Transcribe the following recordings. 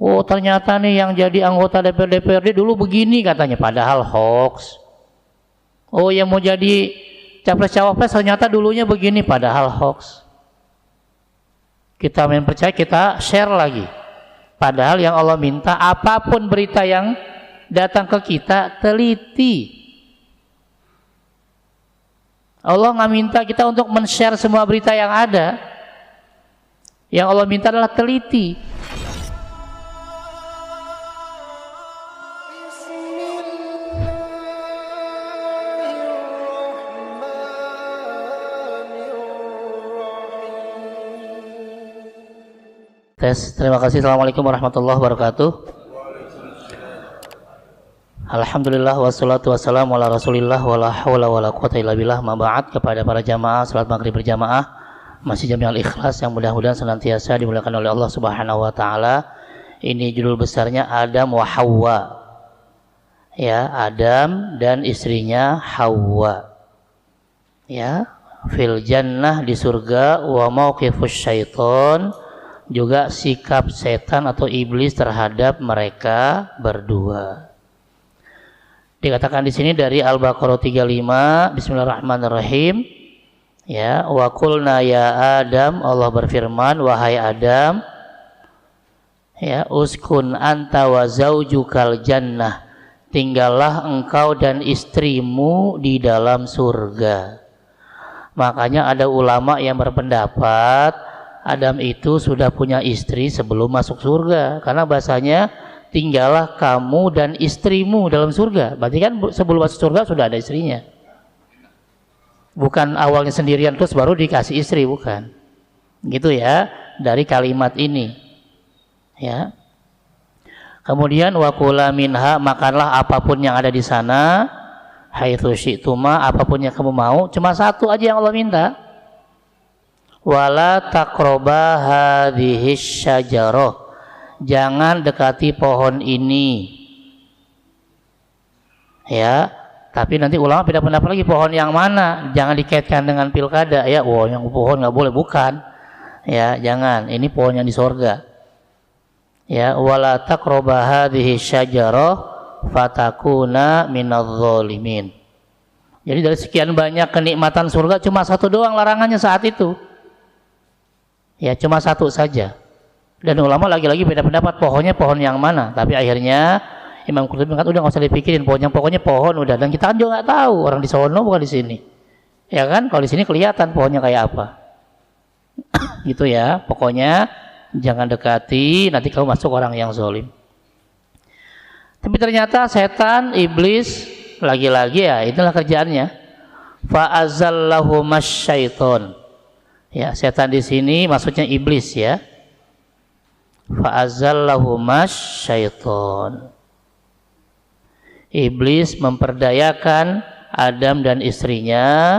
Oh ternyata nih yang jadi anggota DPRD dulu begini katanya, padahal hoax. Oh yang mau jadi capres cawapres ternyata dulunya begini, padahal hoax. Kita main percaya, kita share lagi. Padahal yang Allah minta apapun berita yang datang ke kita, teliti. Allah nggak minta kita untuk men-share semua berita yang ada. Yang Allah minta adalah teliti. Tes. Terima kasih. Assalamualaikum warahmatullahi wabarakatuh. Alhamdulillah wassalatu wassalamu ala rasulillah wala hawla wala quwata illa billah. Ma ba'd. Kepada para jamaah salat maghrib berjamaah Masjid Jami'ul Ikhlas yang mudah-mudahan senantiasa dimuliakan oleh Allah Subhanahu wa taala. Ini judul besarnya Adam wa Hawa. Ya, Adam dan istrinya Hawa. Ya, fil jannah di surga, wa mauqifus syaiton, juga sikap setan atau iblis terhadap mereka berdua. Dikatakan di sini dari Al-Baqarah 35, Bismillahirrahmanirrahim. Ya, wa qulna ya Adam, Allah berfirman, wahai Adam, ya, uskun anta wa zaujukal jannah, tinggallah engkau dan istrimu di dalam surga. Makanya ada ulama yang berpendapat Adam itu sudah punya istri sebelum masuk surga, karena bahasanya tinggallah kamu dan istrimu dalam surga. Berarti kan sebelum masuk surga sudah ada istrinya. Bukan awalnya sendirian terus baru dikasih istri, bukan. Gitu ya, dari kalimat ini. Ya. Kemudian wa kula minha, makanlah apapun yang ada di sana, haitsu syi'tuma, apapun yang kamu mau. Cuma satu aja yang Allah minta. Wala taqraba hadhihi syajarah, jangan dekati pohon ini. Ya, tapi nanti ulama beda pendapat lagi, pohon yang mana, jangan dikaitkan dengan pilkada ya. Wah, yang pohon nggak boleh, bukan. Ya, jangan, ini pohon yang di sorga. Ya, wala taqraba hadhihi syajarah fatakuna minadh dhalimin. Jadi dari sekian banyak kenikmatan surga cuma satu doang larangannya saat itu. Ya, cuma satu saja. Dan ulama lagi-lagi beda pendapat pohonnya pohon yang mana. Tapi akhirnya Imam Qurtubi mengatakan udah nggak usah dipikirin pohonnya, pokoknya pohon udah. Dan kita kan juga nggak tahu, orang di sono bukan di sini. Ya kan, kalau di sini kelihatan pohonnya kayak apa. Gitu ya. Pokoknya jangan dekati, nanti kamu masuk orang yang zalim. Tapi ternyata setan, iblis, lagi-lagi ya itulah kerjaannya. Fa'azallahumas syaiton. Ya, setan di sini maksudnya iblis ya. Fa'azallahumas syaiton. Iblis memperdayakan Adam dan istrinya.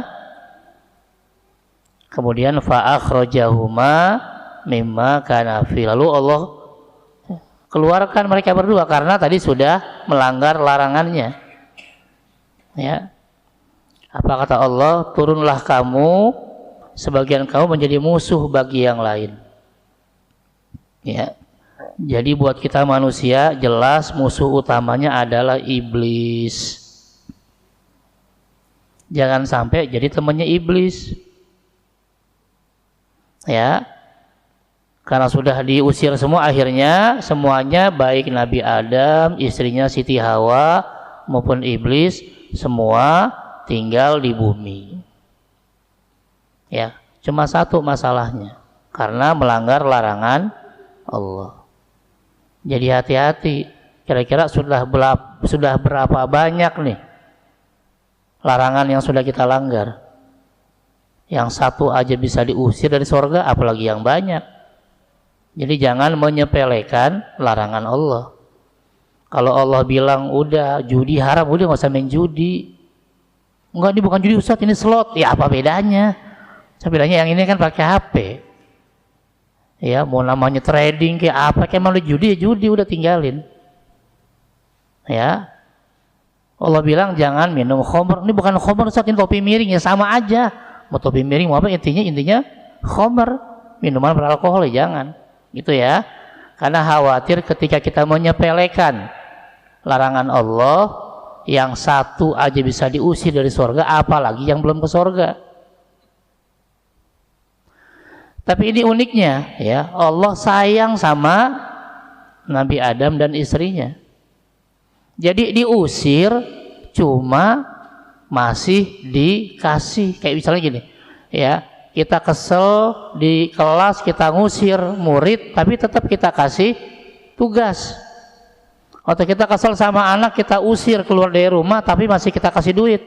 Kemudian fa'akhrajahuma mimma kana fi. Lalu Allah keluarkan mereka berdua karena tadi sudah melanggar larangannya. Ya. Apa kata Allah? Turunlah kamu, sebagian kamu menjadi musuh bagi yang lain. Ya. Jadi buat kita manusia jelas musuh utamanya adalah iblis. Jangan sampai jadi temannya iblis. Ya. Karena sudah diusir semua, akhirnya semuanya baik Nabi Adam, istrinya Siti Hawa maupun iblis semua tinggal di bumi. Ya, cuma satu masalahnya, karena melanggar larangan Allah. Jadi hati-hati. Kira-kira sudah berapa banyak nih larangan yang sudah kita langgar? Yang satu aja bisa diusir dari surga, apalagi yang banyak. Jadi jangan menyepelekan larangan Allah. Kalau Allah bilang udah judi haram, udah nggak usah main judi. Enggak, ini bukan judi Ustaz, ini slot. Ya apa bedanya? Bedanya yang ini kan pakai HP. Ya, mau namanya trading kayak apa, kayak malu judi, ya judi, udah tinggalin. Ya. Allah bilang jangan minum khamr. Ini bukan khamr Ustaz, ini topi miring, ya sama aja. Mau topi miring mau apa, intinya khamr, minuman beralkohol, ya jangan. Gitu ya. Karena khawatir ketika kita menyepelekan larangan Allah, yang satu aja bisa diusir dari surga, apalagi yang belum ke surga. Tapi ini uniknya ya, Allah sayang sama Nabi Adam dan istrinya. Jadi diusir cuma masih dikasih. Kayak misalnya gini ya, kita kesel di kelas, kita ngusir murid, tapi tetap kita kasih tugas. Atau kita kesel sama anak, kita usir keluar dari rumah, tapi masih kita kasih duit.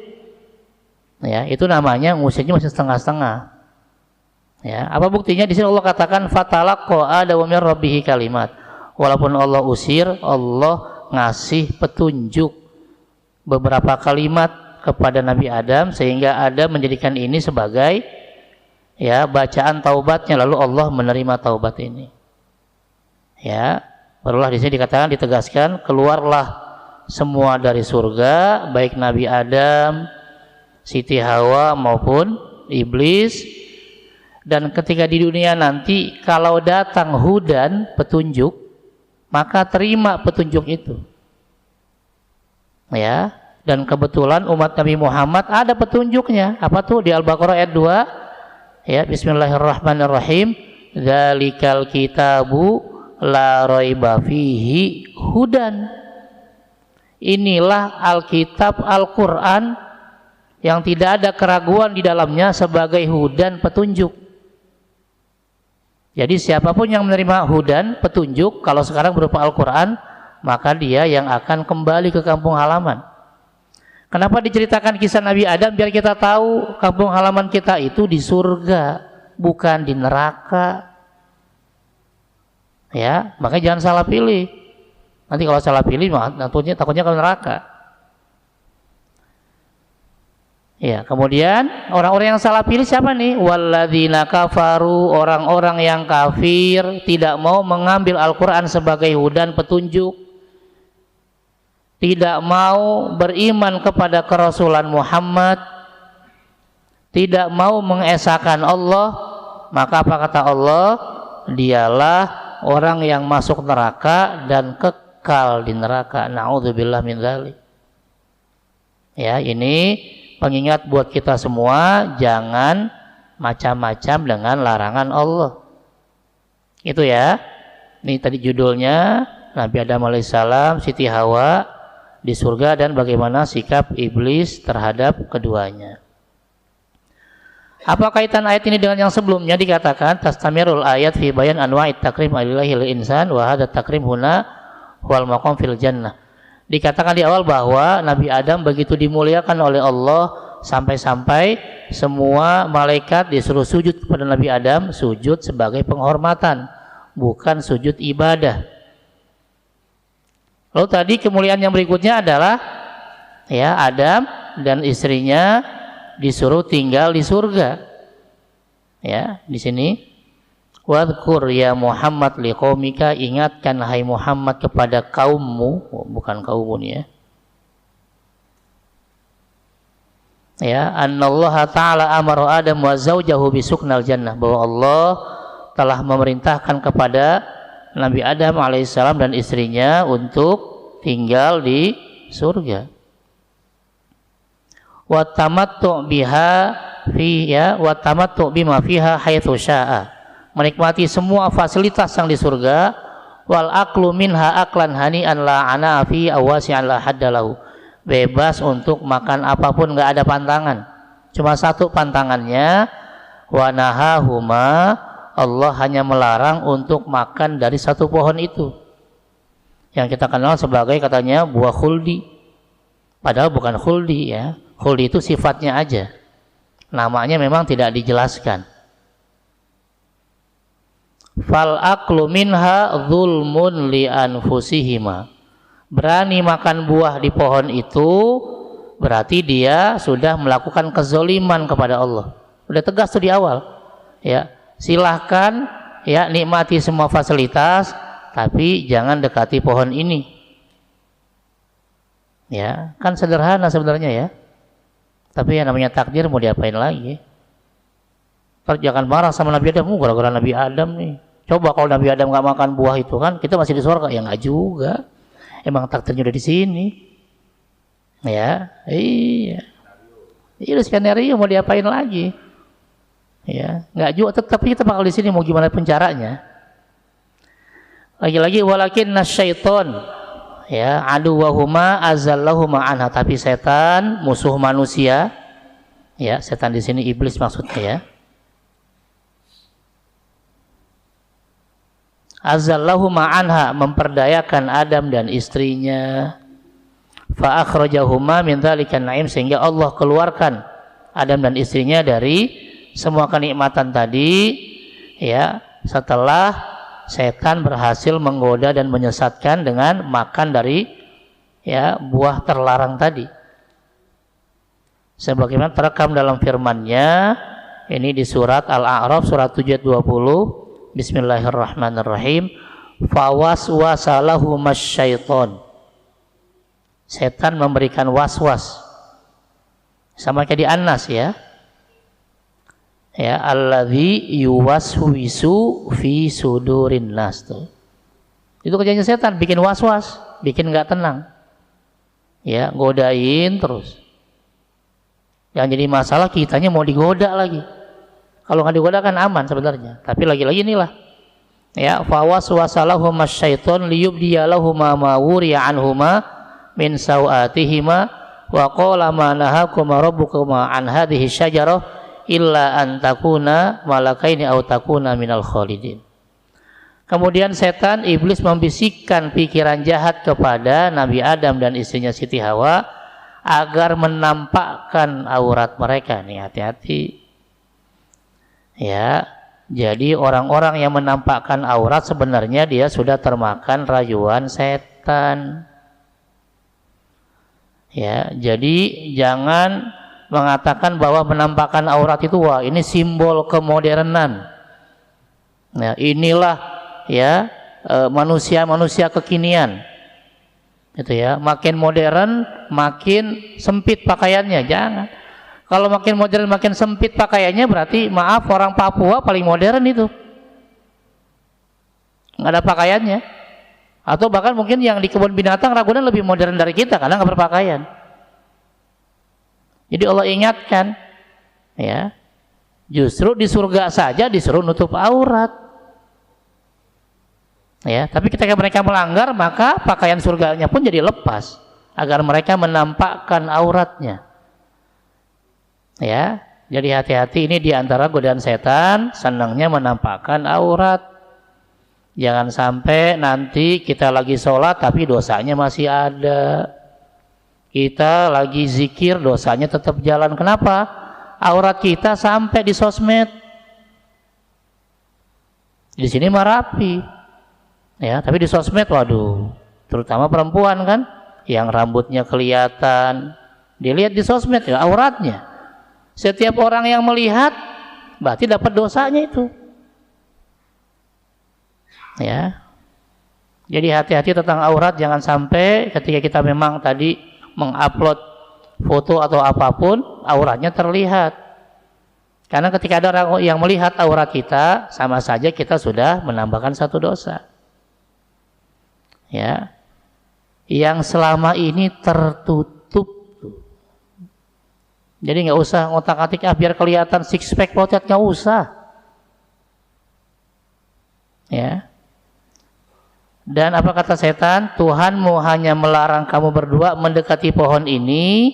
Ya, itu namanya ngusirnya masih setengah-setengah. Ya, apa buktinya? Di sini Allah katakan fatalaqqa Adamu min rabbih kalimat. Walaupun Allah usir, Allah ngasih petunjuk beberapa kalimat kepada Nabi Adam, sehingga Adam menjadikan ini sebagai ya bacaan taubatnya, lalu Allah menerima taubat ini. Ya, barulah di sini dikatakan, ditegaskan, keluarlah semua dari surga, baik Nabi Adam, Siti Hawa maupun iblis. Dan ketika di dunia nanti kalau datang hudan, petunjuk, maka terima petunjuk itu. Ya, dan kebetulan umat Nabi Muhammad ada petunjuknya. Apa tuh? Di Al-Baqarah ayat 2. Ya, bismillahirrahmanirrahim. Dzalikal kitabu la raiba fihi hudan. Inilah Alkitab Al-Quran yang tidak ada keraguan di dalamnya sebagai hudan, petunjuk. Jadi siapapun yang menerima hudan, petunjuk, kalau sekarang berupa Al-Quran, maka dia yang akan kembali ke kampung halaman. Kenapa diceritakan kisah Nabi Adam? Biar kita tahu kampung halaman kita itu di surga, bukan di neraka. Ya, makanya jangan salah pilih. Nanti kalau salah pilih, takutnya ke neraka. Ya, kemudian orang-orang yang salah pilih siapa nih? Walladzina kafaru, orang-orang yang kafir, tidak mau mengambil Al-Quran sebagai hudan, petunjuk, tidak mau beriman kepada kerasulan Muhammad, tidak mau mengesahkan Allah, maka apa kata Allah? Dialah orang yang masuk neraka dan kekal di neraka. Na'udzubillah min dzalik. Ya, ini pengingat buat kita semua, jangan macam-macam dengan larangan Allah. Itu ya. Ini tadi judulnya, Nabi Adam alaihissalam, Siti Hawa di surga, dan bagaimana sikap iblis terhadap keduanya. Apa kaitan ayat ini dengan yang sebelumnya? Dikatakan tastamirul ayat fi bayan anwa'it takrim alillahil insan wa hadha takrim huna wal maqam fil jannah. Dikatakan di awal bahwa Nabi Adam begitu dimuliakan oleh Allah sampai-sampai semua malaikat disuruh sujud kepada Nabi Adam, sujud sebagai penghormatan, bukan sujud ibadah. Lalu tadi kemuliaan yang berikutnya adalah ya, Adam dan istrinya disuruh tinggal di surga. Ya, di sini wadhkur ya Muhammad liqaumika, ingatkan hai Muhammad kepada kaummu, bukan kaumun ya. Ya, annallaha ta'ala amara Adam wa zaujahu bisuknal jannah, bahwa Allah telah memerintahkan kepada Nabi Adam alaihissalam dan istrinya untuk tinggal di surga. Wa tamattu biha fi ya wa tamattu bima fiha haitsu syaa, menikmati semua fasilitas yang di surga, wal aklu minha aklan hani'an la ana fi awasi'an la haddalahu, bebas untuk makan apapun, nggak ada pantangan, cuma satu pantangannya, wa nahahuma, Allah hanya melarang untuk makan dari satu pohon itu yang kita kenal sebagai katanya buah khuldi, padahal bukan khuldi ya. Khuldi itu sifatnya aja, namanya memang tidak dijelaskan. Fal aklu minha zulmun li anfusihima, berani makan buah di pohon itu berarti dia sudah melakukan kezoliman kepada Allah. Udah tegas tuh di awal ya, silahkan ya nikmati semua fasilitas, tapi jangan dekati pohon ini. Ya, kan sederhana sebenarnya ya, tapi yang namanya takdir mau diapain lagi. Jangan marah sama Nabi Adam, gara-gara Nabi Adam nih Coba kalau Nabi Adam nggak makan buah itu kan, kita masih di surga. Ya nggak juga. Emang takdirnya udah di sini. Ya, iya. Itu skenario mau diapain lagi? Ya, nggak juga. Tetapi kita bakal di sini mau gimana pun caranya. Lagi-lagi walakin nasyaiton, ya, aduwahuma azallahuma anha, tapi setan musuh manusia. Ya, setan di sini iblis maksudnya ya. Azallahuma anha, memperdayakan Adam dan istrinya. Fa akhrajahuma min dzalikan na'im, sehingga Allah keluarkan Adam dan istrinya dari semua kenikmatan tadi, ya, setelah setan berhasil menggoda dan menyesatkan dengan makan dari, ya, buah terlarang tadi. Sebagaimana terekam dalam firman-Nya ini di surat Al-A'raf surat 7 ayat 20. Bismillahirrahmanirrahim. Fawaswasa lahumas syaiton. Setan memberikan was-was. Sama kayak di An-Nas ya. Ya, alladzi yuwaswisu fi sudurin nas tuh. Itu kerjanya setan, bikin was-was, bikin enggak tenang. Ya, godain terus. Yang jadi masalah kitanya mau digoda lagi. Kalau nggak digoda kan aman sebenarnya. Tapi lagi-lagi inilah. Ya, fawaswasalahuma syaiton liyubdiyalahuma ma wuriya anhuma min sawatihima wa qala ma nahakuma rabbukuma an hadhihi syajarah illa an takuna malakaini aw takuna minal khalidin. Kemudian setan iblis membisikkan pikiran jahat kepada Nabi Adam dan istrinya Siti Hawa agar menampakkan aurat mereka. Nih hati-hati. Ya, jadi orang-orang yang menampakkan aurat sebenarnya dia sudah termakan rayuan setan. Ya, jadi jangan mengatakan bahwa menampakkan aurat itu wah ini simbol kemodernan. Nah, inilah ya manusia-manusia kekinian. Itu ya, makin modern makin sempit pakaiannya. Jangan. Kalau makin modern makin sempit pakaiannya berarti maaf orang Papua paling modern itu. Nggak ada pakaiannya. Atau bahkan mungkin yang di kebun binatang Ragunan lebih modern dari kita karena nggak berpakaian. Jadi Allah ingatkan, ya, justru di surga saja disuruh nutup aurat. Ya, tapi ketika mereka melanggar maka pakaian surganya pun jadi lepas agar mereka menampakkan auratnya. Ya, jadi hati-hati, ini diantara godaan setan, senangnya menampakkan aurat. Jangan sampai nanti kita lagi sholat tapi dosanya masih ada. Kita lagi zikir dosanya tetap jalan. Kenapa? Aurat kita sampai di sosmed. Di sini mah rapi. Ya, tapi di sosmed waduh, terutama perempuan kan yang rambutnya kelihatan. Dilihat di sosmed ya auratnya. Setiap orang yang melihat berarti dapat dosanya itu. Ya. Jadi hati-hati tentang aurat, jangan sampai ketika kita memang tadi mengupload foto atau apapun auratnya terlihat. Karena ketika ada orang yang melihat aurat kita, sama saja kita sudah menambahkan satu dosa. Ya. Yang selama ini tertutup. Jadi nggak usah ngotak-atik biar kelihatan six pack potet, nggak usah. Ya. Dan apa kata setan? Tuhanmu hanya melarang kamu berdua mendekati pohon ini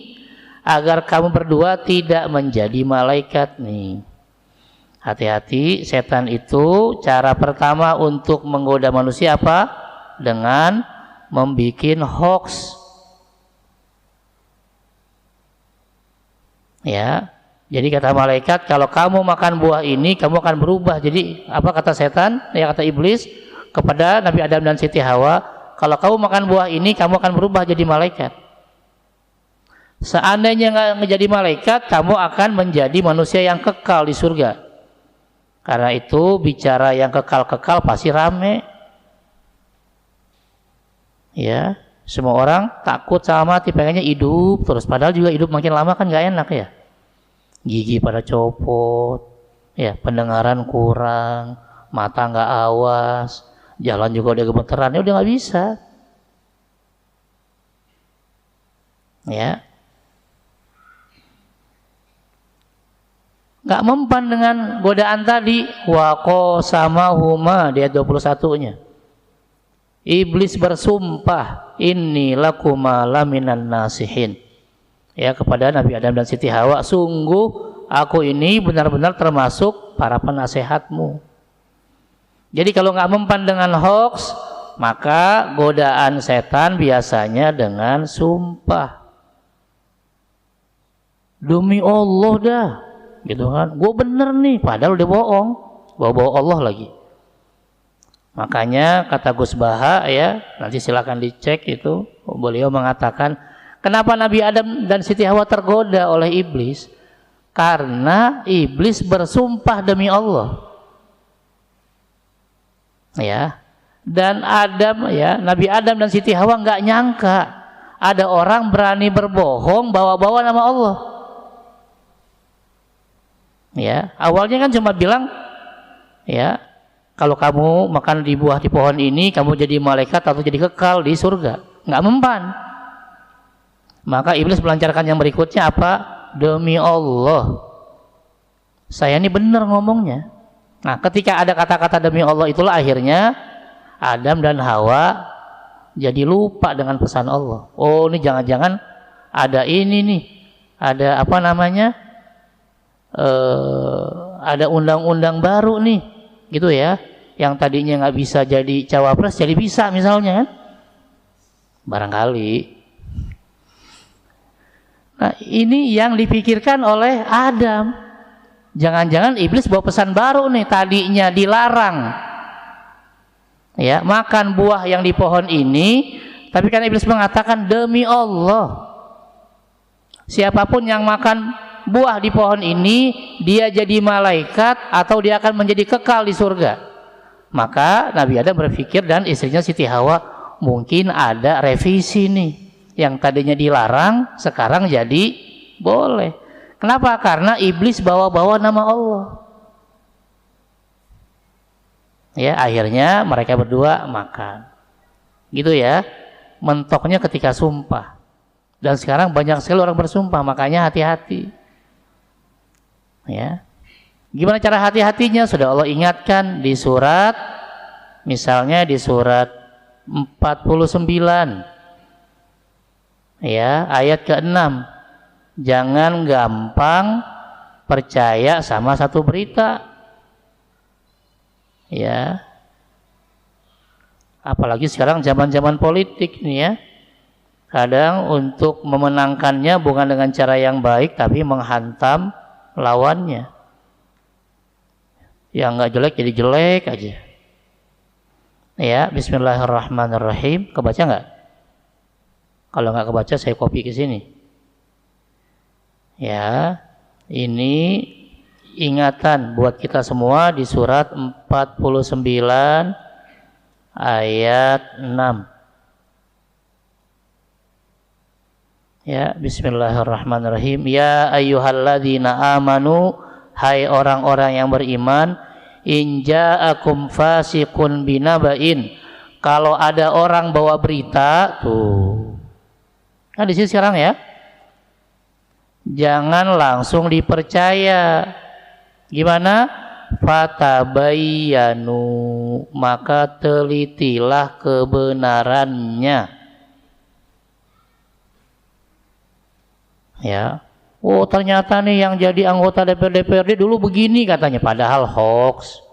agar kamu berdua tidak menjadi malaikat. Nih, hati-hati, setan itu cara pertama untuk menggoda manusia apa? Dengan membikin hoax. Ya, jadi kata malaikat, kalau kamu makan buah ini kamu akan berubah. Jadi apa kata setan? Ya, kata iblis kepada Nabi Adam dan Siti Hawa, kalau kamu makan buah ini kamu akan berubah jadi malaikat. Seandainya nggak menjadi malaikat, kamu akan menjadi manusia yang kekal di surga. Karena itu bicara yang kekal-kekal pasti rame. Ya, semua orang takut sama mati, pengennya hidup terus. Padahal juga hidup makin lama kan nggak enak ya. Gigi pada copot, ya, pendengaran kurang, mata nggak awas, jalan juga udah gemeteran, ya udah nggak bisa. Ya, nggak mempan dengan godaan tadi. Wa qasamahuma di ayat 21-nya. Iblis bersumpah, inni lakuma laminan nasihin. Ya, kepada Nabi Adam dan Siti Hawa, sungguh aku ini benar-benar termasuk para penasehatmu. Jadi kalau nggak mempan dengan hoax, maka godaan setan biasanya dengan sumpah. Demi Allah dah, gitu kan? Gue bener nih, padahal udah bohong, bawa-bawa Allah lagi. Makanya kata Gus Baha, ya, nanti silakan dicek itu, beliau mengatakan, kenapa Nabi Adam dan Siti Hawa tergoda oleh iblis? Karena iblis bersumpah demi Allah. Ya. Dan Adam, ya, Nabi Adam dan Siti Hawa nggak nyangka ada orang berani berbohong bawa-bawa nama Allah. Ya, awalnya kan cuma bilang, ya, kalau kamu makan di buah di pohon ini, kamu jadi malaikat atau jadi kekal di surga. Nggak mempan. Maka iblis melancarkan yang berikutnya apa? Demi Allah, saya ini benar ngomongnya. Nah, ketika ada kata-kata demi Allah, itulah akhirnya Adam dan Hawa jadi lupa dengan pesan Allah. Oh, ini jangan-jangan ada ini nih, ada apa namanya, ada undang-undang baru nih, gitu ya, yang tadinya nggak bisa jadi cawapres jadi bisa misalnya kan, barangkali. Nah, ini yang dipikirkan oleh Adam. Jangan-jangan iblis bawa pesan baru nih, tadinya dilarang, ya, makan buah yang di pohon ini, tapi kan iblis mengatakan demi Allah, siapapun yang makan buah di pohon ini, dia jadi malaikat atau dia akan menjadi kekal di surga. Maka Nabi Adam berpikir dan istrinya Siti Hawa, mungkin ada revisi nih, yang tadinya dilarang sekarang jadi boleh. Kenapa? Karena iblis bawa-bawa nama Allah. Ya, akhirnya mereka berdua makan. Gitu ya, mentoknya ketika sumpah. Dan sekarang banyak sekali orang bersumpah, makanya hati-hati. Ya. Gimana cara hati-hatinya? Sudah Allah ingatkan di surat, misalnya di surat 49. Ya, ayat ke-6. Jangan gampang percaya sama satu berita. Ya. Apalagi sekarang zaman-zaman politik nih ya. Kadang untuk memenangkannya bukan dengan cara yang baik, tapi menghantam lawannya. Yang nggak jelek jadi jelek aja. Ya, bismillahirrahmanirrahim. Kebaca nggak? Kalau nggak kebaca saya copy ke sini. Ya, ini ingatan buat kita semua di surat 49 ayat 6. Ya, bismillahirrahmanirrahim. Ya ayyuhalladzina amanu, hai orang-orang yang beriman, in ja'akum fasiqun binaba'in, kalau ada orang bawa berita, tuh. Nah, di sini sekarang ya. Jangan langsung dipercaya. Gimana? Fatabayyanu, maka telitilah kebenarannya. Ya. Oh, ternyata nih yang jadi anggota DPRD dulu begini katanya, padahal hoax.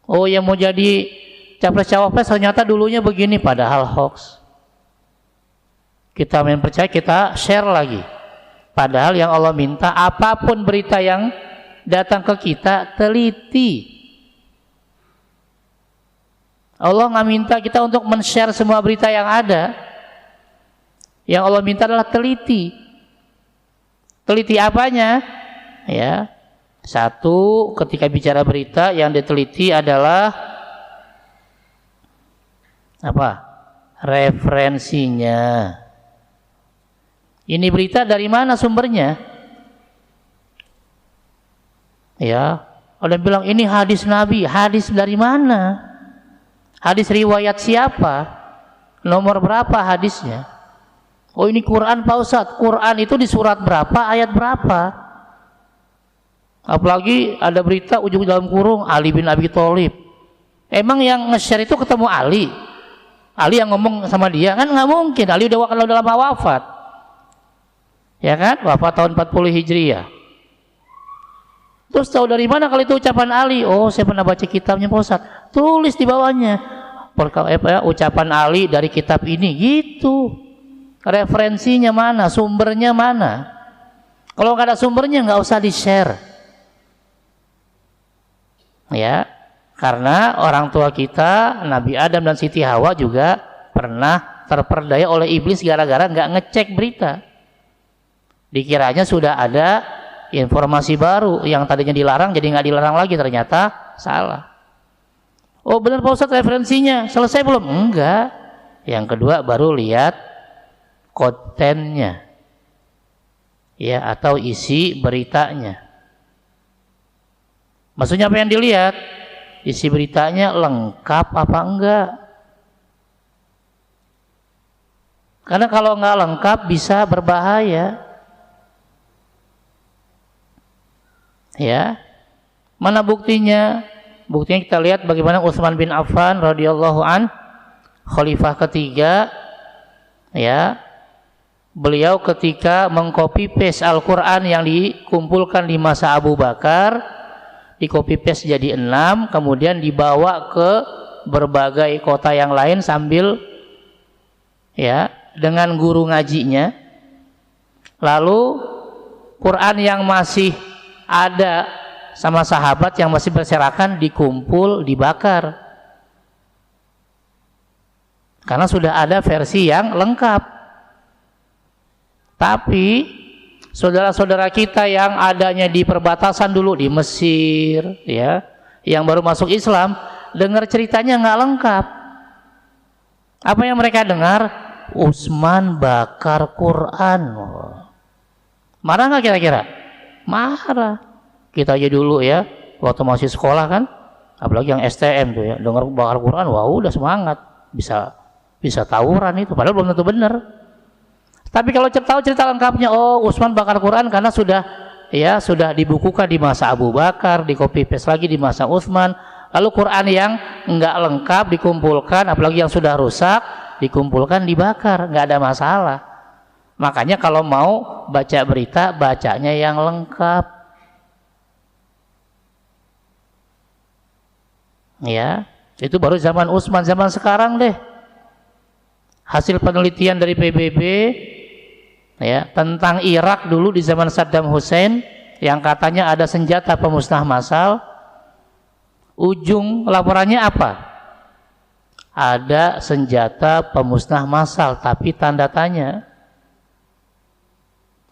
Oh, yang mau jadi capres-cawapres ternyata dulunya begini, padahal hoax. Kita main percaya, kita share lagi. Padahal yang Allah minta, apapun berita yang datang ke kita, teliti. Allah nggak minta kita untuk men-share semua berita yang ada. Yang Allah minta adalah teliti. Teliti apanya? Ya, satu, ketika bicara berita yang diteliti adalah apa? Referensinya. Ini berita dari mana sumbernya? Ya, Ada yang bilang ini hadis Nabi. Hadis dari mana? Hadis riwayat siapa? Nomor berapa hadisnya? Oh ini Quran Pak Ustadz. Quran itu di surat berapa, ayat berapa? Apalagi ada berita ujung dalam kurung Ali bin Abi Thalib. Emang yang nge-share itu ketemu Ali? Ali yang ngomong sama dia? Kan nggak mungkin. Ali udah lama wafat. Ya kan? Wafat tahun 40 Hijriah. Terus tahu dari mana kalau itu ucapan Ali? Oh, saya pernah baca kitabnya Pak Ustadz. Tulis di bawahnya. Ucapan Ali dari kitab ini. Gitu. Referensinya mana? Sumbernya mana? Kalau nggak ada sumbernya nggak usah di-share. Ya, karena orang tua kita, Nabi Adam dan Siti Hawa juga pernah terperdaya oleh iblis gara-gara nggak ngecek berita. Dikiranya sudah ada informasi baru yang tadinya dilarang jadi nggak dilarang lagi, ternyata salah. Oh benar Pak Ustadz referensinya, selesai belum? Enggak. Yang kedua baru lihat kontennya, ya, atau isi beritanya. Maksudnya apa yang dilihat? Isi beritanya lengkap apa enggak? Karena kalau enggak lengkap bisa berbahaya. Ya. Mana buktinya? Buktinya kita lihat bagaimana Utsman bin Affan radhiyallahu an, khalifah ketiga, ya. Beliau ketika mengcopy paste Al-Qur'an yang dikumpulkan di masa Abu Bakar, di copy paste jadi 6, kemudian dibawa ke berbagai kota yang lain sambil ya dengan guru ngajinya. Lalu Quran yang masih ada sama sahabat yang masih berserakan dikumpul, dibakar. Karena sudah ada versi yang lengkap. Tapi saudara-saudara kita yang adanya di perbatasan dulu di Mesir, ya, yang baru masuk Islam, dengar ceritanya nggak lengkap. Apa yang mereka dengar? Utsman bakar Quran. Marah nggak kira-kira? Marah. Kita aja dulu ya, waktu masih sekolah kan, apalagi yang STM tuh ya, dengar bakar Quran, wah udah semangat, bisa tawuran itu, padahal belum tentu benar. Tapi kalau tahu cerita lengkapnya, oh Utsman bakar Quran karena sudah dibukukan di masa Abu Bakar, di copy paste lagi di masa Utsman. Lalu Quran yang enggak lengkap dikumpulkan, apalagi yang sudah rusak dikumpulkan, dibakar, nggak ada masalah. Makanya kalau mau baca berita, bacanya yang lengkap. Ya, itu baru zaman Utsman. Zaman sekarang deh, hasil penelitian dari PBB ya tentang Irak dulu di zaman Saddam Hussein yang katanya ada senjata pemusnah massal. Ujung laporannya apa? Ada senjata pemusnah massal, tapi tanda tanya.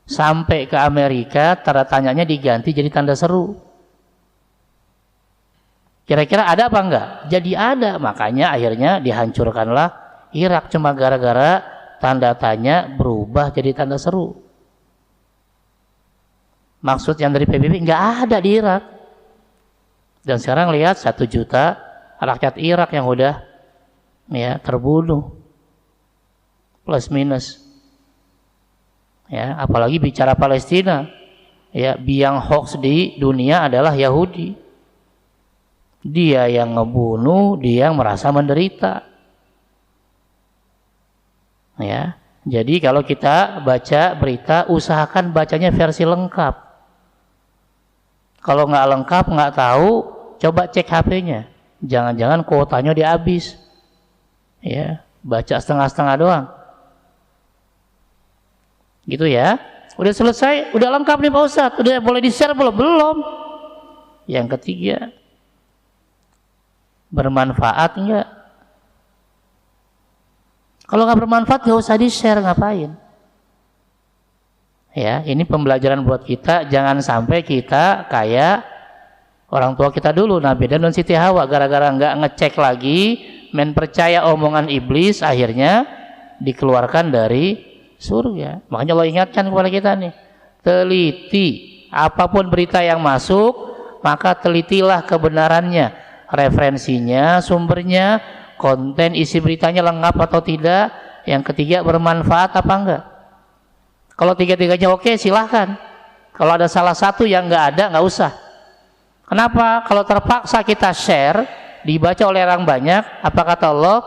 Sampai ke Amerika, tanda tanyanya diganti jadi tanda seru. Kira-kira ada apa enggak? Jadi ada, makanya akhirnya dihancurkanlah Irak cuma gara-gara tanda tanya berubah jadi tanda seru. Maksud yang dari PBB enggak ada di Irak. Dan sekarang lihat 1 juta rakyat Irak yang udah ya terbunuh plus minus. Ya, apalagi bicara Palestina. Ya, biang hoax di dunia adalah Yahudi. Dia yang ngebunuh, dia yang merasa menderita. Ya, jadi kalau kita baca berita, usahakan bacanya versi lengkap. Kalau nggak lengkap, nggak tahu, coba cek HP-nya. Jangan-jangan kuotanya dihabis. Ya, baca setengah-setengah doang. Gitu ya. Udah selesai, udah lengkap nih Pak Ustadz. Udah boleh di-share belum? Belum. Yang ketiga, bermanfaat enggak? Kalau nggak bermanfaat nggak usah di-share, ngapain? Ya, ini pembelajaran buat kita. Jangan sampai kita kayak orang tua kita dulu, Nabi Adam dan Siti Hawa, gara-gara nggak ngecek lagi, main percaya omongan iblis, akhirnya dikeluarkan dari surga. Makanya Allah ingatkan kepada kita nih, teliti apapun berita yang masuk, maka telitilah kebenarannya, referensinya, sumbernya, konten isi beritanya lengkap atau tidak. Yang ketiga, bermanfaat apa enggak. Kalau tiga-tiganya oke, silahkan. Kalau ada salah satu yang enggak ada, enggak usah. Kenapa? Kalau terpaksa kita share, dibaca oleh orang banyak, apa kata Allah?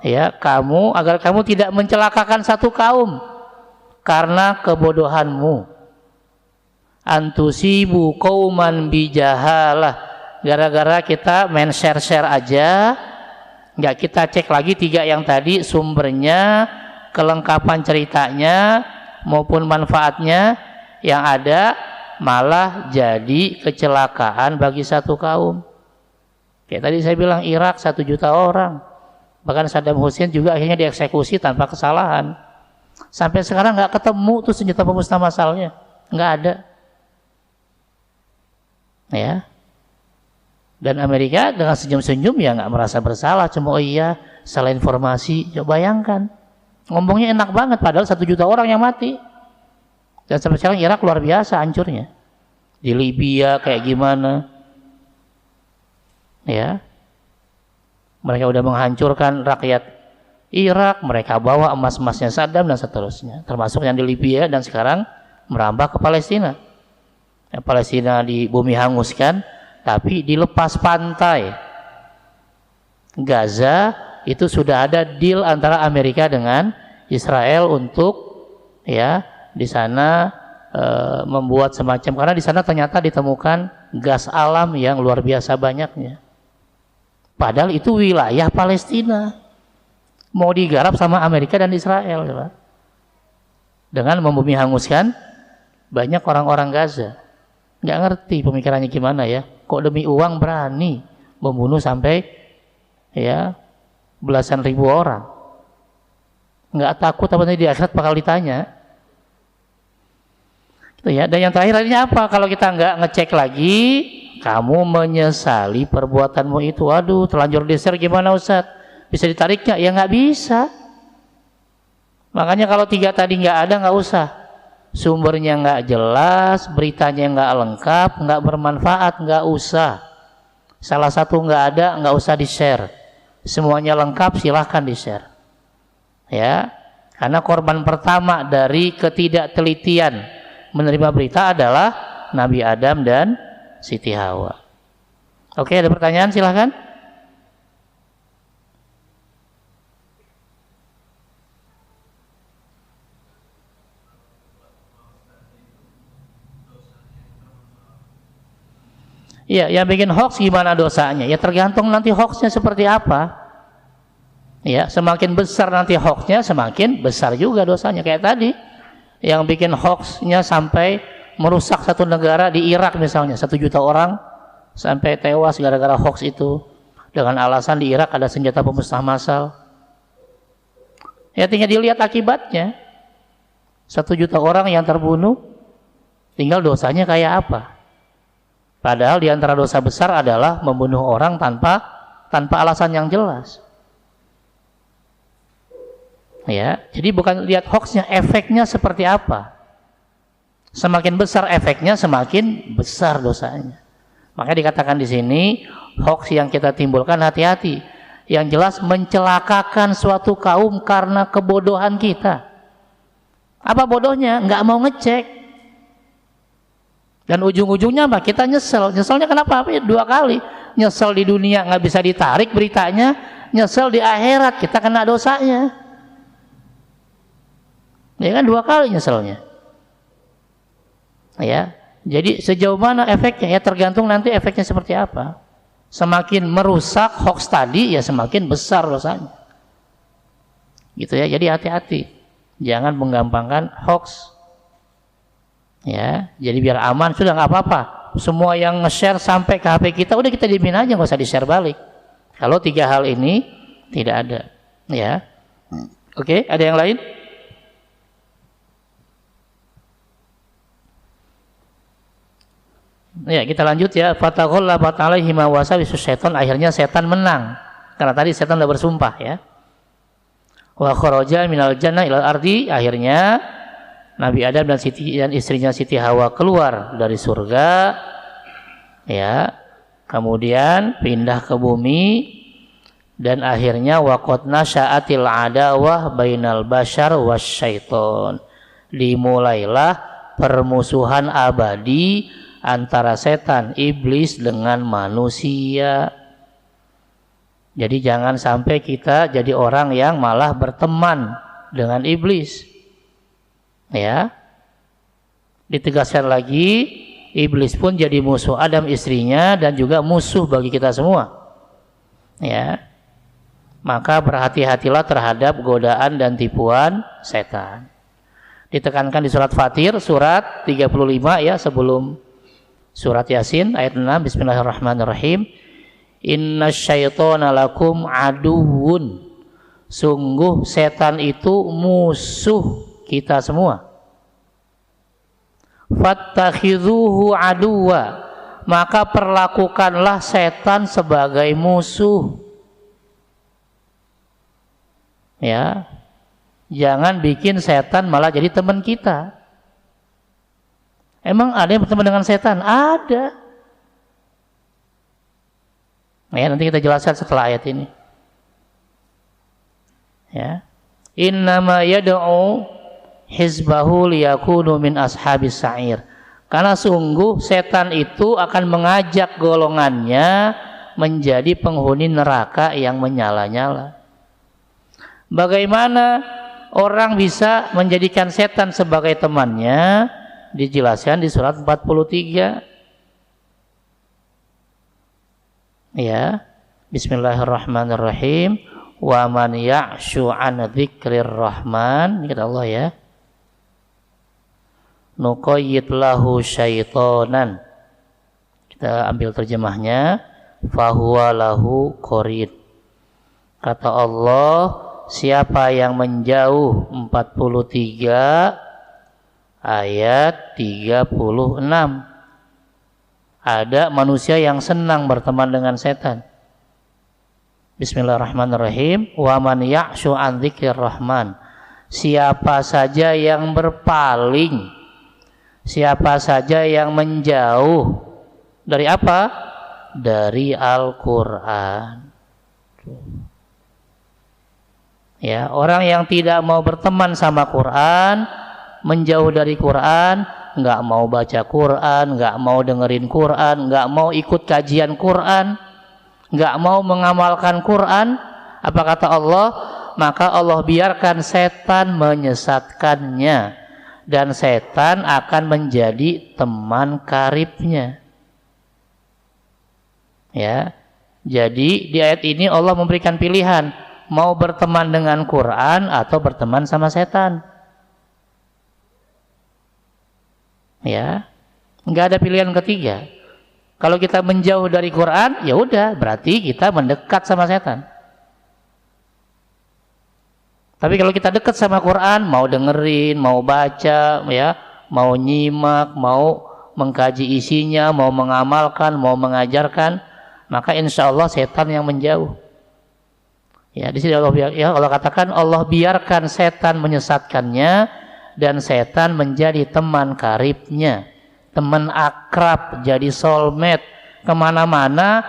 Ya, agar kamu tidak mencelakakan satu kaum karena kebodohanmu. Antusibu qauman bijahalah, gara-gara kita main share-share aja, nggak kita cek lagi tiga yang tadi, sumbernya, kelengkapan ceritanya maupun manfaatnya, yang ada malah jadi kecelakaan bagi satu kaum. Kayak tadi saya bilang, Irak 1 juta orang, bahkan Saddam Hussein juga akhirnya dieksekusi tanpa kesalahan. Sampai sekarang nggak ketemu tuh senjata pemusnah massalnya, nggak ada. Ya, dan Amerika dengan senyum-senyum ya nggak merasa bersalah, cuma oh iya salah informasi. Coba bayangkan, ngomongnya enak banget padahal 1 juta orang yang mati. Dan sampai sekarang Irak luar biasa hancurnya. Di Libya kayak gimana, ya, mereka udah menghancurkan rakyat Irak, mereka bawa emas-emasnya Saddam dan seterusnya, termasuk yang di Libya, dan sekarang merambah ke Palestina. Palestina di bumi hanguskan, tapi dilepas pantai. Gaza itu sudah ada deal antara Amerika dengan Israel untuk ya di sana membuat semacam, karena di sana ternyata ditemukan gas alam yang luar biasa banyaknya. Padahal itu wilayah Palestina, mau digarap sama Amerika dan Israel, coba. Dengan membumi hanguskan banyak orang-orang Gaza. Nggak ngerti pemikirannya gimana ya, kok demi uang berani membunuh sampai ya belasan ribu orang. Nggak takut apa nanti di akhirat bakal ditanya gitu ya. Dan yang terakhir artinya apa? Kalau kita nggak ngecek lagi, kamu menyesali perbuatanmu itu. Waduh, terlanjur di-share gimana Ustaz? Bisa ditariknya? Ya nggak bisa. Makanya kalau tiga tadi nggak ada, nggak usah. Sumbernya nggak jelas, beritanya nggak lengkap, nggak bermanfaat, nggak usah. Salah satu nggak ada, nggak usah di-share. Semuanya lengkap, silahkan di-share. Ya, karena korban pertama dari ketidaktelitian menerima berita adalah Nabi Adam dan Siti Hawa. Oke, ada pertanyaan? Silahkan. Ya, yang bikin hoax gimana dosanya? Ya tergantung nanti hoaxnya seperti apa. Ya, semakin besar nanti hoaxnya, semakin besar juga dosanya. Kayak tadi, yang bikin hoaxnya sampai merusak satu negara di Irak misalnya, 1 juta orang sampai tewas gara-gara hoax itu, dengan alasan di Irak ada senjata pemusnah massal. Ya tinggal dilihat akibatnya, 1 juta orang yang terbunuh, tinggal dosanya kayak apa. Padahal di antara dosa besar adalah membunuh orang tanpa alasan yang jelas. Ya, jadi bukan lihat hoaxnya, efeknya seperti apa. Semakin besar efeknya, semakin besar dosanya. Maka dikatakan di sini, hoax yang kita timbulkan hati-hati. Yang jelas mencelakakan suatu kaum karena kebodohan kita. Apa bodohnya? Nggak mau ngecek. Dan ujung-ujungnya apa? Kita nyesel. Nyeselnya kenapa? 2 kali. Nyesel di dunia nggak bisa ditarik beritanya, nyesel di akhirat kita kena dosanya. Ya kan 2 kali nyeselnya. Ya, jadi sejauh mana efeknya? Ya tergantung nanti efeknya seperti apa. Semakin merusak hoax tadi, ya semakin besar dosanya. Gitu ya. Jadi hati-hati, jangan menggampangkan hoax. Ya, jadi biar aman sudah nggak apa-apa. Semua yang nge-share sampai ke HP kita udah kita diemin aja, nggak usah di-share balik. Kalau 3 hal ini tidak ada, ya. Oke, ada yang lain? Ya, kita lanjut ya. Fataghallabat alaihi ma wasawis syaitan, akhirnya setan menang. Karena tadi setan sudah bersumpah ya. Wa kharaja minal jannah ilal ardi, akhirnya Nabi Adam dan istrinya Siti Hawa keluar dari surga ya, kemudian pindah ke bumi, dan akhirnya waqad nasya'atil adawah bainal bashar wasyaiton. Dimulailah permusuhan abadi antara setan iblis dengan manusia. Jadi jangan sampai kita jadi orang yang malah berteman dengan iblis. Ya. Ditegaskan lagi, iblis pun jadi musuh Adam istrinya dan juga musuh bagi kita semua. Ya. Maka berhati-hatilah terhadap godaan dan tipuan setan. Ditekankan di surat Fatir, surat 35 ya, sebelum surat Yasin ayat 6, bismillahirrahmanirrahim. Innasyaitona lakum aduwwun. Sungguh setan itu musuh kita semua. Fattakhidhuhu aduwa. Maka perlakukanlah setan sebagai musuh. Ya, jangan bikin setan malah jadi teman kita. Emang ada yang berteman dengan setan? Ada. Ya, nanti kita jelaskan setelah ayat ini. Ya, innama yad'u hizbahu liyakunu min ashabis sa'ir. Karena sungguh setan itu akan mengajak golongannya menjadi penghuni neraka yang menyala-nyala. Bagaimana orang bisa menjadikan setan sebagai temannya? Dijelaskan di surat 43. Ya, bismillahirrahmanirrahim. Wa man ya'shu an dzikrir rahman, kata Allah ya, nuqayyid lahu syaitonan. Kita ambil terjemahnya, fahuwa lahu qarid. Kata Allah, siapa yang menjauh 43 ayat 36. Ada manusia yang senang berteman dengan setan. Bismillahirrahmanirrahim. Wa man ya'shu an dzikrir rahman. Siapa saja yang berpaling, siapa saja yang menjauh dari apa? Dari Al-Qur'an. Ya, orang yang tidak mau berteman sama Quran, menjauh dari Quran, nggak mau baca Quran, nggak mau dengerin Quran, nggak mau ikut kajian Quran, nggak mau mengamalkan Quran, apa kata Allah? Maka Allah biarkan setan menyesatkannya, dan setan akan menjadi teman karibnya. Ya, jadi di ayat ini Allah memberikan pilihan, mau berteman dengan Quran atau berteman sama setan. Ya, nggak ada pilihan ketiga. Kalau kita menjauh dari Quran, ya udah, berarti kita mendekat sama setan. Tapi kalau kita dekat sama Quran, mau dengerin, mau baca, ya, mau nyimak, mau mengkaji isinya, mau mengamalkan, mau mengajarkan, maka insya Allah setan yang menjauh. Ya, di sini Allah katakan Allah biarkan setan menyesatkannya, dan setan menjadi teman karibnya, teman akrab, jadi soulmate, kemana-mana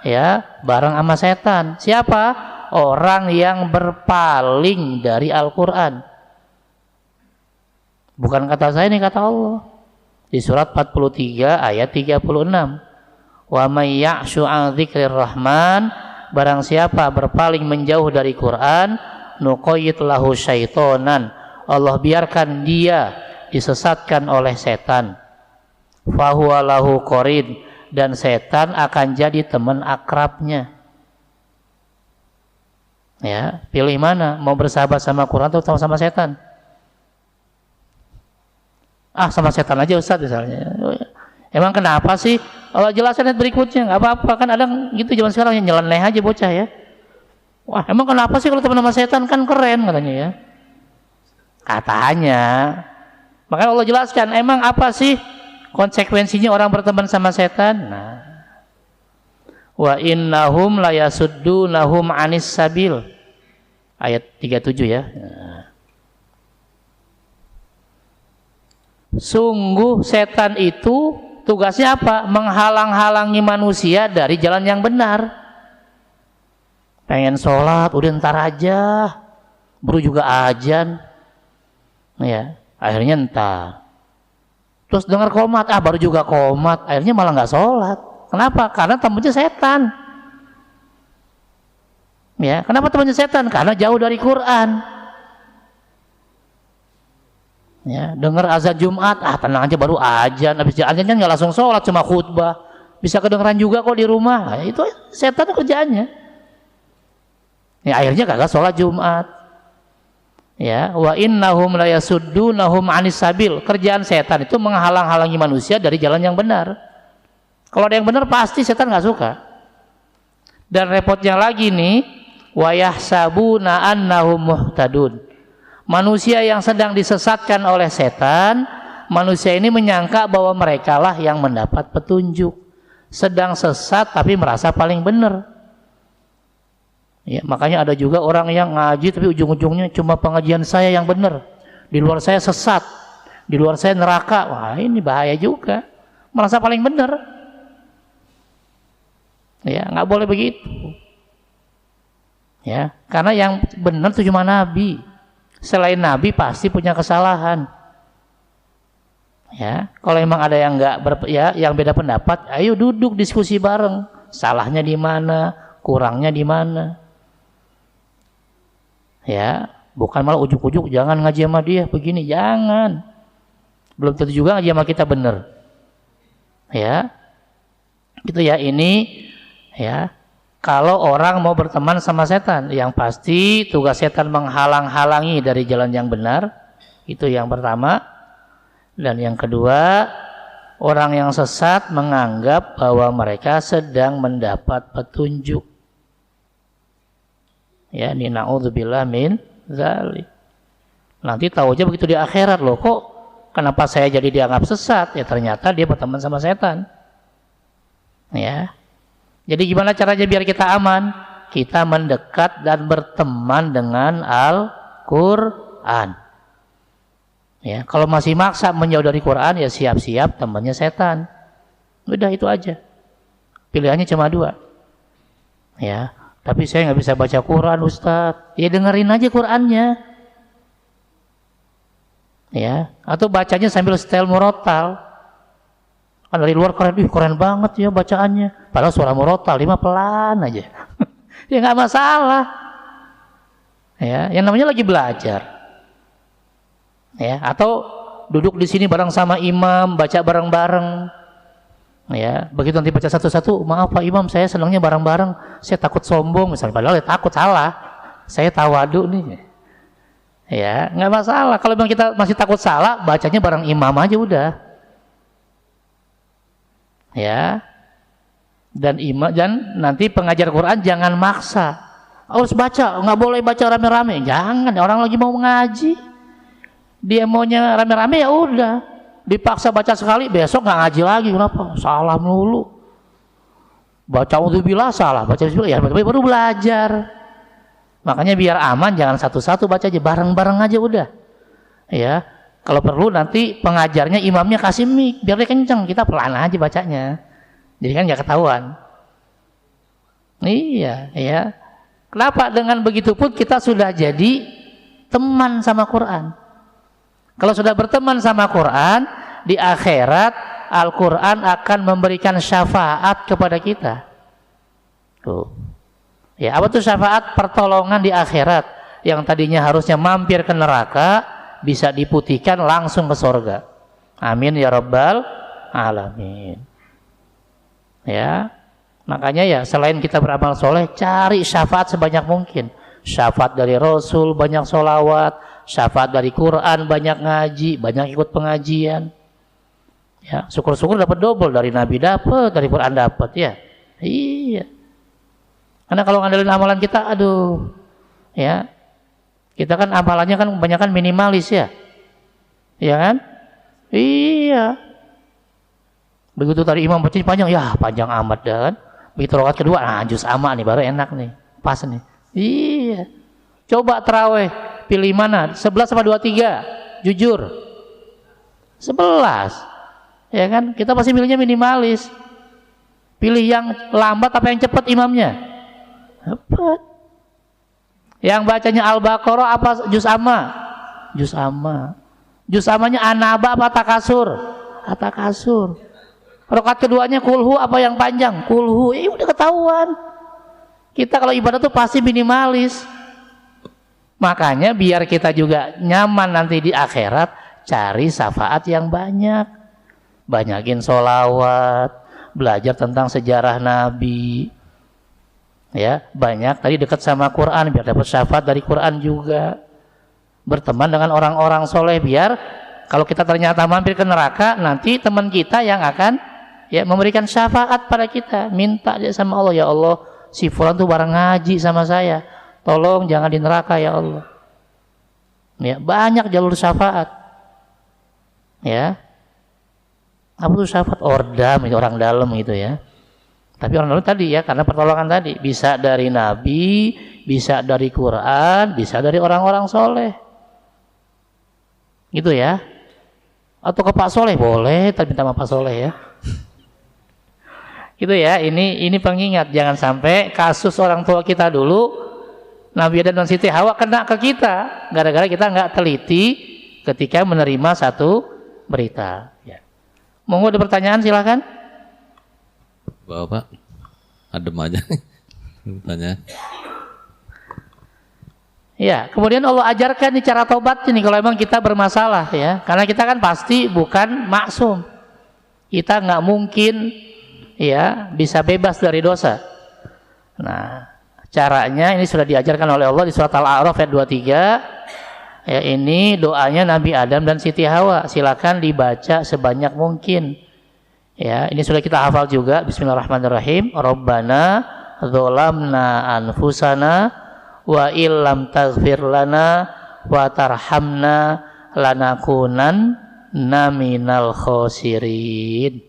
ya bareng sama setan. Siapa? Orang yang berpaling dari Al-Quran. Bukan kata saya, ini kata Allah di surat 43 ayat 36. Wa may ya'shu an dzikrir rahman, barang siapa berpaling menjauh dari Quran, nuqayyid lahu syaitonan, Allah biarkan dia disesatkan oleh setan. Fahuwa lahu qarin, dan setan akan jadi teman akrabnya. Ya, pilih mana? Mau bersahabat sama Quran atau sama setan? Ah, sama setan aja Ustaz misalnya. Emang kenapa sih? Allah jelaskan berikutnya, nggak apa-apa, kan ada gitu zaman sekarang yang nyeleneh aja bocah ya. Wah, emang kenapa sih kalau teman sama setan, kan keren katanya ya. Katanya. Makanya Allah jelaskan, emang apa sih konsekuensinya orang berteman sama setan? Nah, wa innahum la yasuddunahum anis sabil, ayat 37 ya. Nah, sungguh setan itu Tugasnya apa? Menghalang-halangi manusia dari jalan yang benar. Pengen sholat, udah ntar aja. Baru juga azan. Ya, akhirnya ntar. Terus dengar qomat, baru juga qomat. Akhirnya malah nggak sholat. Kenapa? Karena temannya setan. Ya, kenapa temannya setan? Karena jauh dari Quran. Ya, dengar azan Jumat, tenang aja baru azan, habis azan kan nggak langsung sholat, cuma khutbah, bisa kedengeran juga kok di rumah. Nah, itu setan kerjaannya. Ya, akhirnya kagak sholat Jumat. Ya, wa innahum la yasuddunahum 'anis sabil. Kerjaan setan itu menghalang-halangi manusia dari jalan yang benar. Kalau ada yang benar pasti setan nggak suka. Dan repotnya lagi nih, wa yahsabuna annahum muhtadun. Manusia yang sedang disesatkan oleh setan, manusia ini menyangka bahwa mereka lah yang mendapat petunjuk. Sedang sesat tapi merasa paling benar. Ya, makanya ada juga orang yang ngaji tapi ujung-ujungnya cuma pengajian saya yang benar. Di luar saya sesat, di luar saya neraka. Wah, ini bahaya juga. Merasa paling benar. Ya, nggak boleh begitu. Ya, karena yang benar itu cuma Nabi. Selain Nabi pasti punya kesalahan. Ya, kalau emang ada yang yang beda pendapat, ayo duduk diskusi bareng. Salahnya di mana, kurangnya di mana. Ya, bukan malah ujuk-ujuk jangan ngaji sama dia begini, jangan. Belum tentu juga ngaji sama kita benar. Ya. Gitu ya, ini ya. Kalau orang mau berteman sama setan, yang pasti tugas setan menghalang-halangi dari jalan yang benar. Itu yang pertama. Dan yang kedua, orang yang sesat menganggap bahwa mereka sedang mendapat petunjuk. Ya, ini na'udzubillah min dzalik. Nanti tahu aja begitu di akhirat, loh kok kenapa saya jadi dianggap sesat? Ya ternyata dia berteman sama setan. Ya. Jadi gimana caranya biar kita aman? Kita mendekat dan berteman dengan Al-Quran. Ya, kalau masih maksa menjauh dari Quran, ya siap-siap temannya setan. Udah itu aja. Pilihannya cuma dua. Ya, tapi saya nggak bisa baca Quran, Ustadz. Ya dengerin aja Qurannya. Ya, atau bacanya sambil setel murotal. Kan dari luar keren, keren banget ya bacaannya. Padahal suara murotal, 5 pelan aja. Ya nggak masalah. Ya, yang namanya lagi belajar. Ya, atau duduk di sini bareng sama imam, baca bareng-bareng. Ya, begitu nanti baca satu-satu, maaf Pak Imam, saya senangnya bareng-bareng. Saya takut sombong, misalnya. Padahal ya takut salah. Saya tawadu nih. Ya, nggak masalah. Kalau memang kita masih takut salah, bacanya bareng imam aja udah. Ya, dan nanti pengajar Quran jangan maksa harus baca, nggak boleh baca rame-rame, jangan. Orang lagi mau ngaji, dia maunya rame-rame, ya udah dipaksa baca sekali, besok nggak ngaji lagi. Kenapa? Salah melulu, baca udzubillah salah, baca bismillah ya baru belajar. Makanya biar aman jangan satu-satu baca aja, bareng-bareng aja udah. Ya, kalau perlu nanti pengajarnya, imamnya kasih mic biar dia kenceng, kita pelan aja bacanya. Jadi kan nggak ketahuan. Iya, ya. Kenapa? Dengan begitu pun kita sudah jadi teman sama Quran. Kalau sudah berteman sama Quran, di akhirat Al-Quran akan memberikan syafaat kepada kita. Tuh. Ya, apa tuh syafaat? Pertolongan di akhirat. Yang tadinya harusnya mampir ke neraka, bisa diputihkan langsung ke surga. Amin ya rabbal alamin. Ya, makanya ya selain kita beramal soleh, cari syafaat sebanyak mungkin. Syafaat dari Rasul, banyak sholawat. Syafaat dari Quran, banyak ngaji, banyak ikut pengajian. Ya, syukur-syukur dapat double, dari Nabi dapat, dari Quran dapat ya. Iya. Karena kalau ngandelin amalan kita, aduh, ya. Kita kan amalannya kan kebanyakan minimalis ya. Iya kan? Iya. Begitu tadi imam baca panjang, ya panjang amat dan. Begitu rakaat kedua, nah juz amma nih baru enak nih. Pas nih. Iya. Coba tarawih, pilih mana? 11 apa 23? Jujur. 11. Ya kan? Kita pasti milihnya minimalis. Pilih yang lambat apa yang cepat imamnya? Cepat. Yang bacanya Al-Baqarah apa juz amma? Juz amma. Juz ammanya An-Naba apa Takasur? Takasur. Rakaat keduanya kulhu apa yang panjang? Kulhu. Udah ketahuan. Kita kalau ibadah tuh pasti minimalis. Makanya biar kita juga nyaman nanti di akhirat, cari syafaat yang banyak. Banyakin sholawat, belajar tentang sejarah Nabi. Ya, banyak tadi dekat sama Quran biar dapat syafaat dari Quran juga. Berteman dengan orang-orang soleh biar kalau kita ternyata mampir ke neraka, nanti teman kita yang akan memberikan syafaat pada kita, minta dia sama Allah, ya Allah, si fulan tuh bareng ngaji sama saya, tolong jangan di neraka ya Allah. Ya, banyak jalur syafaat. Ya. Apa tuh syafaat? Ordam, itu orang dalam gitu ya. Tapi orang dalam tadi ya, karena pertolongan tadi bisa dari Nabi, bisa dari Quran, bisa dari orang-orang soleh. Gitu ya. Atau ke Pak Soleh boleh, tapi minta sama Pak Soleh ya. Gitu ya, ini pengingat, jangan sampai kasus orang tua kita dulu, Nabi Adam dan Siti Hawa kena ke kita, gara-gara kita nggak teliti ketika menerima satu berita. Ya. Monggo ada pertanyaan silakan. Bapak, adem aja pertanyaan. Ya, kemudian Allah ajarkan nih cara taubat ini kalau memang kita bermasalah ya, karena kita kan pasti bukan maksum, kita nggak mungkin ya bisa bebas dari dosa. Nah, caranya ini sudah diajarkan oleh Allah di surat Al-A'raf ayat 23. Ya, ini doanya Nabi Adam dan Siti Hawa. Silakan dibaca sebanyak mungkin. Ya, ini sudah kita hafal juga. Bismillahirrahmanirrahim. Rabbana dzolamna anfusana wa illam taghfir lana wa tarhamna lanakunanna minal khosirin.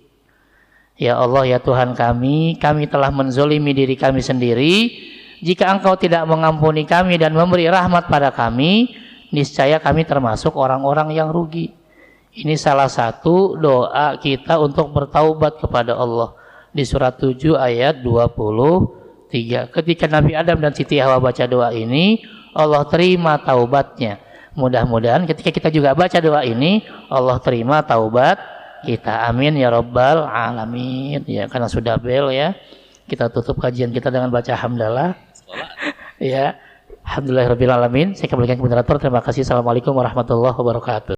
Ya Allah, ya Tuhan kami telah menzolimi diri kami sendiri. Jika Engkau tidak mengampuni kami dan memberi rahmat pada kami, niscaya kami termasuk orang-orang yang rugi. Ini salah satu doa kita untuk bertaubat kepada Allah. Di surat 7 ayat 23. Ketika Nabi Adam dan Siti Hawa baca doa ini, Allah terima taubatnya. Mudah-mudahan ketika kita juga baca doa ini, Allah terima taubat kita. Amin ya rabbal alamin. Ya, karena sudah bel ya, kita tutup kajian kita dengan baca hamdalah. Ya, alhamdulillahirabbil alamin. Saya kembalikan ke moderator. Terima kasih. Assalamualaikum warahmatullahi wabarakatuh.